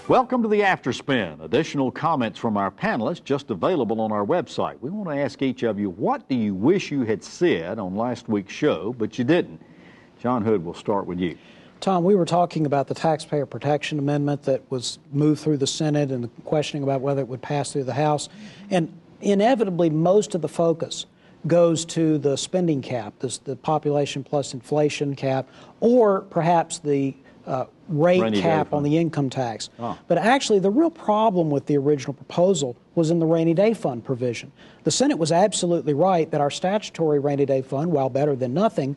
Welcome to the After Spin. Additional comments from our panelists just available on our website. We want to ask each of you, what do you wish you had said on last week's show, but you didn't? John Hood, we'll start with you. Tom, we were talking about the Taxpayer Protection Amendment that was moved through the Senate and questioning about whether it would pass through the House. And inevitably, most of the focus goes to the spending cap, the population plus inflation cap, or perhaps the rate cap on the income tax. But actually, the real problem with the original proposal was in the rainy day fund provision. The Senate was absolutely right that our statutory rainy day fund, while better than nothing,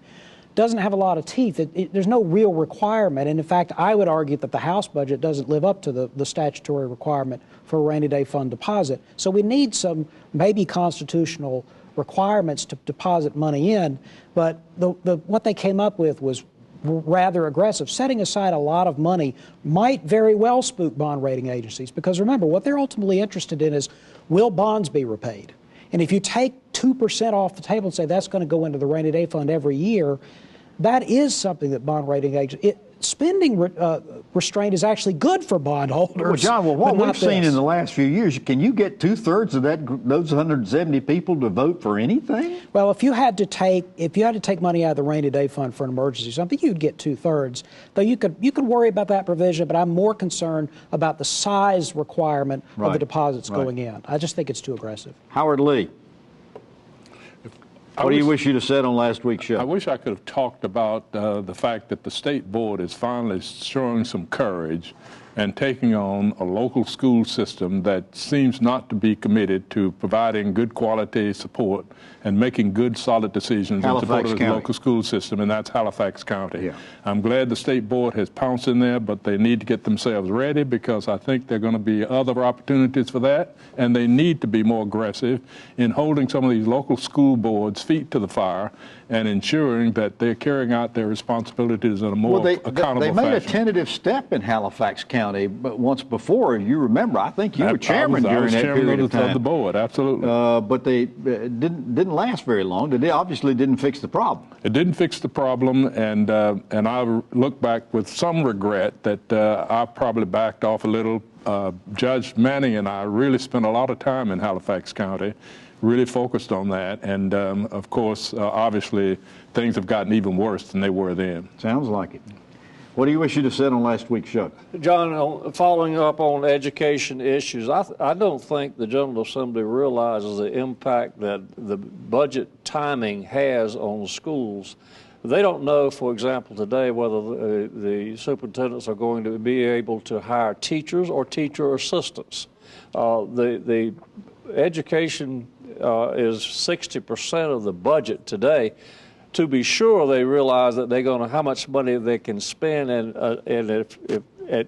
doesn't have a lot of teeth. There's no real requirement. And in fact, I would argue that the House budget doesn't live up to the statutory requirement for a rainy day fund deposit. So we need some maybe constitutional requirements to deposit money in. But what they came up with was rather aggressive. Setting aside a lot of money might very well spook bond rating agencies, because remember, what they're ultimately interested in is, will bonds be repaid? And if you take 2% off the table and say that's going to go into the rainy day fund every year, that is something that bond rating agencies... Spending restraint is actually good for bondholders. Well, John, what we've seen in the last few years, can you get 2/3 of those 170 people to vote for anything? Well, if you had to take money out of the rainy day fund for an emergency or something, you'd get 2/3. Though you could worry about that provision, but I'm more concerned about the size requirement of the deposits going in. I just think it's too aggressive. Howard Lee. What do you wish you'd have said on last week's show? I wish I could have talked about the fact that the state board is finally showing some courage and taking on a local school system that seems not to be committed to providing good quality support and making good, solid decisions in support of the local school system, and that's Halifax County. Yeah. I'm glad the state board has pounced in there, but they need to get themselves ready, because I think there are going to be other opportunities for that, and they need to be more aggressive in holding some of these local school boards' feet to the fire and ensuring that they're carrying out their responsibilities in a more accountable fashion. They made a tentative step in Halifax County, but once before, you remember, I think you were chairman during that period of time. Of the board, absolutely. But they didn't last very long. They obviously didn't fix the problem. It didn't fix the problem, and I look back with some regret that I probably backed off a little. Judge Manning and I really spent a lot of time in Halifax County, really focused on that, and of course, obviously, things have gotten even worse than they were then. Sounds like it. What do you wish you'd have said on last week's show? John, following up on education issues, I don't think the General Assembly realizes the impact that the budget timing has on schools. They don't know, for example, today whether the superintendents are going to be able to hire teachers or teacher assistants. The education is 60% of the budget today. To be sure, they realize that they're going to how much money they can spend, and if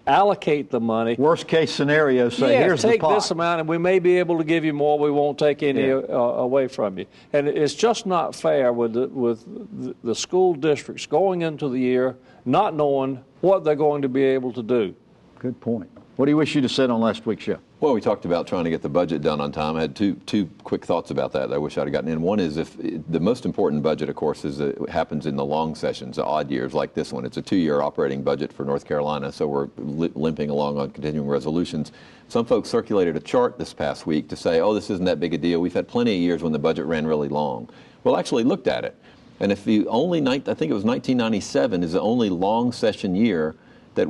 allocate the money. Worst case scenario, say here's the pot. Take this amount, and we may be able to give you more. We won't take any away from you. And it's just not fair with the school districts going into the year not knowing what they're going to be able to do. Good point. What do you wish you'd have said on last week's show? Well, we talked about trying to get the budget done on time. I had two quick thoughts about that I wish I'd have gotten in. One is, if the most important budget, of course, is it happens in the long sessions, the odd years like this one. It's a 2-year operating budget for North Carolina, so we're limping along on continuing resolutions. Some folks circulated a chart this past week to say, oh, this isn't that big a deal. We've had plenty of years when the budget ran really long. Well, actually looked at it. And if the only I think it was 1997 is the only long session year that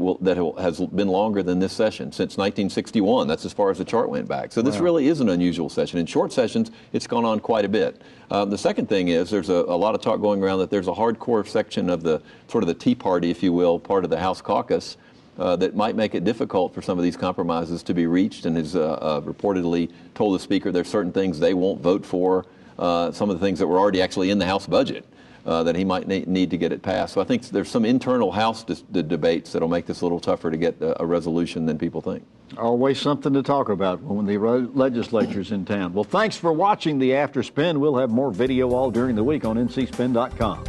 has been longer than this session since 1961. That's as far as the chart went back. So this really is an unusual session. In short sessions, it's gone on quite a bit. The second thing is, there's a lot of talk going around that there's a hardcore section of the sort of the Tea Party, if you will, part of the House caucus that might make it difficult for some of these compromises to be reached, and has reportedly told the Speaker there's certain things they won't vote for, some of the things that were already actually in the House budget. That he might need to get it passed. So I think there's some internal House debates that will make this a little tougher to get a resolution than people think. Always something to talk about when the legislature's in town. Well, thanks for watching the After Spin. We'll have more video all during the week on ncspin.com.